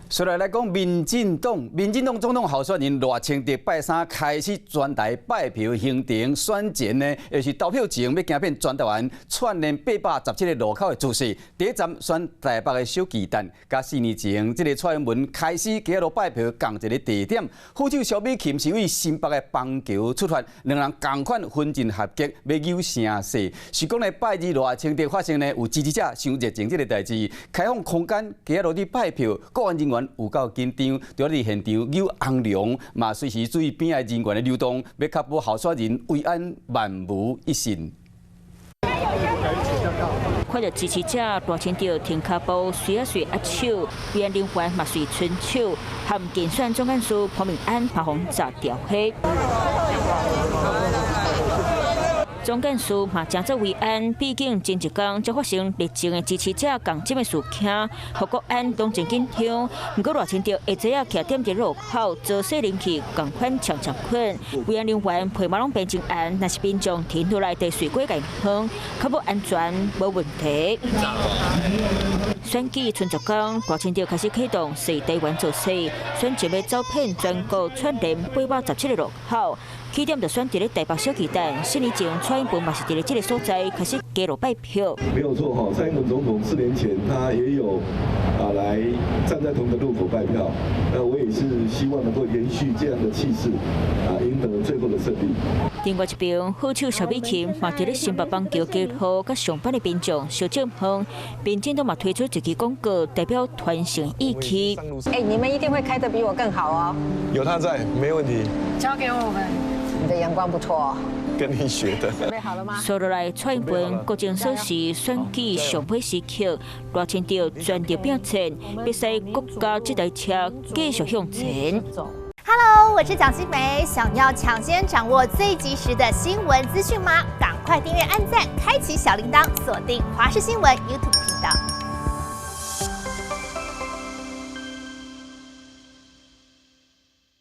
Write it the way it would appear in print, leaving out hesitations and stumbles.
虽然来讲，民进党总统候选人赖清德拜三开始全台拜票行程，选前呢，又是投票前要行遍全台湾串联817个路口的姿势。第一站选台北的小巨蛋，甲4年前这个蔡英文开始加入拜票同一个地点。副手萧美琴是为新北的棒球出发，两人同款分进合击，要扭声势。是讲呢，拜二赖清德发生呢有支持者伤热情这个代志，开放空间加入去拜票，国安人员有够紧张，就伫现场扭红龙，嘛随时注意边仔人员的流动，要确保候选人维安万无一失。看到支持者大清着停脚步，随随握手，维安人员嘛随伸手，和竞选总干事彭明安拍红炸条黑。总干事嘛将做维安，毕竟前一天才发生热情的支持者共进的事件，互国安拢真紧张。不过赖清德下早啊徛踮伫路口，遭势人气共款强困。维安人员皮毛拢变真红，若是民众停落来地水果健康，确保安全无问题。选举剩10天，赖清德开始启动四地缘造势，选前要走遍全国串联817个路口。起点就选伫咧台北小巨蛋，4年前蔡英文嘛是伫咧这个所在开始加入拜票。没有错哈，蔡英文总统4年前他也有来站在同一个路口拜票，那我也是希望能够延续这样的气势，赢得最后的胜利。另外一边，副手萧美琴嘛伫咧新北棒球结合甲上班的民众小正碰，民进党嘛推出一支广告，代表团结义气。你们一定会开得比我更好哦。有他在，没问题。交给我们。你的阳光不错哦。跟你学的。准备好了吗？说落来，蔡英文国政所是选举上尾时刻，赖清德全力拼前，必须国家这台车继续向前。Hello， 我是蒋欣梅。想要抢先掌握最及时的新闻资讯吗？赶快订阅、按赞、开启小铃铛，锁定华视新闻 YouTube 频道。